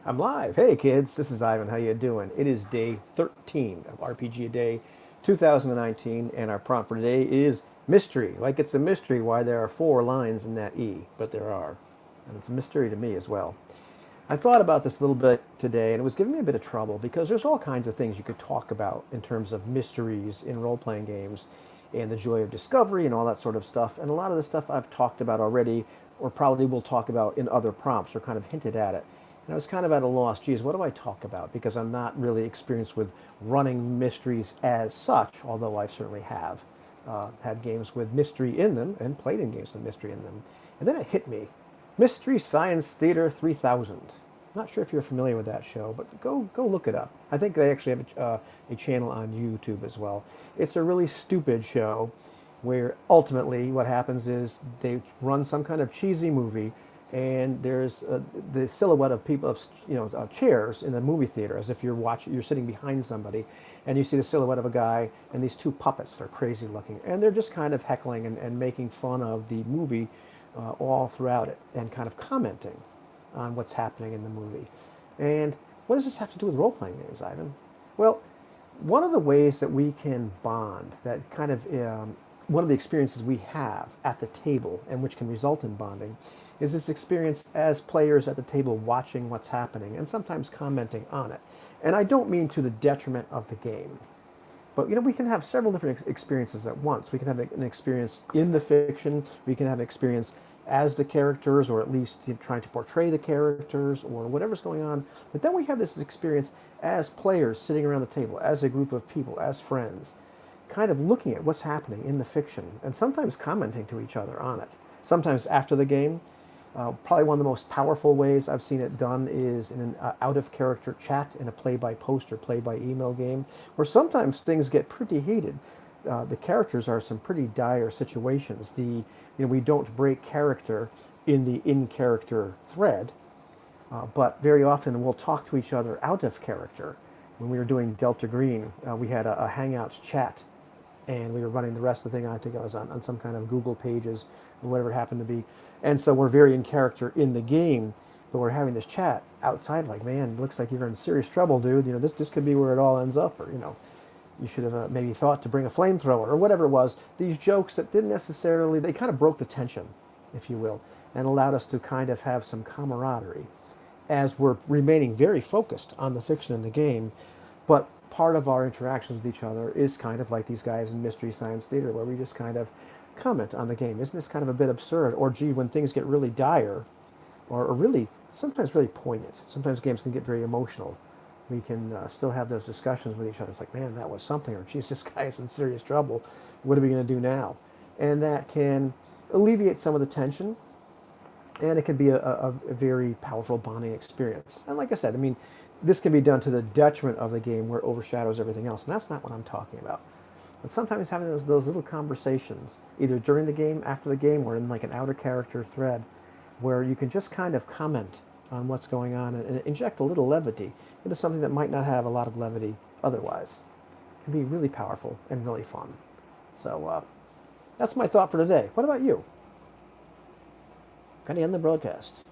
I'm live. Hey kids, this is Ivan. How you doing? It is day 13 of RPG A Day 2019, and our prompt for today is mystery. Like it's a mystery why there are 4 lines in that E, but there are. And it's a mystery to me as well. I thought about this a little bit today, and it was giving me a bit of trouble because there's all kinds of things you could talk about in terms of mysteries in role-playing games and the joy of discovery and all that sort of stuff. And a lot of the stuff I've talked about already, or probably will talk about in other prompts, or kind of hinted at it. And I was kind of at a loss. Geez, what do I talk about? Because I'm not really experienced with running mysteries as such, although I certainly have had games with mystery in them and played in games with mystery in them. And then it hit me. Mystery Science Theater 3000. Not sure if you're familiar with that show, but go look it up. I think they actually have a channel on YouTube as well. It's a really stupid show where ultimately what happens is they run some kind of cheesy movie, and there's the silhouette of people of chairs in the movie theater, as if you're sitting behind somebody, and you see the silhouette of a guy and these 2 puppets that are crazy looking, and they're just kind of heckling and making fun of the movie all throughout it, and kind of commenting on what's happening in the movie. And what does this have to do with role-playing games, Ivan? Well, one of the ways that we can bond, that kind of one of the experiences we have at the table and which can result in bonding, is this experience as players at the table watching what's happening and sometimes commenting on it. And I don't mean to the detriment of the game. But we can have several different experiences at once. We can have an experience in the fiction. We can have an experience as the characters, or at least trying to portray the characters, or whatever's going on. But then we have this experience as players sitting around the table, as a group of people, as friends, kind of looking at what's happening in the fiction and sometimes commenting to each other on it. Sometimes after the game. Probably one of the most powerful ways I've seen it done is in an out-of-character chat in a play-by-post or play-by-email game, where sometimes things get pretty heated. The characters are some pretty dire situations. We don't break character in the in-character thread, but very often we'll talk to each other out of character. When we were doing Delta Green, we had a Hangouts chat, and we were running the rest of the thing. I think I was on some kind of Google Pages or whatever it happened to be. And so we're very in character in the game, but we're having this chat outside like, man, looks like you're in serious trouble, dude. This could be where it all ends up, or, you should have maybe thought to bring a flamethrower, or whatever it was. These jokes that didn't necessarily, they kind of broke the tension, if you will, and allowed us to kind of have some camaraderie as we're remaining very focused on the fiction in the game. But part of our interactions with each other is kind of like these guys in Mystery Science Theater, where we just kind of comment on the game. Isn't this kind of a bit absurd? Or gee, when things get really dire, or really, sometimes really poignant. Sometimes games can get very emotional. We can still have those discussions with each other. It's like, man, that was something. Or geez, this guy is in serious trouble. What are we going to do now? And that can alleviate some of the tension. And it can be a very powerful bonding experience. And like I said, this can be done to the detriment of the game where it overshadows everything else. And that's not what I'm talking about. But sometimes having those little conversations, either during the game, after the game, or in like an outer character thread, where you can just kind of comment on what's going on and inject a little levity into something that might not have a lot of levity otherwise, can be really powerful and really fun. So that's my thought for today. What about you? Kind of end the broadcast.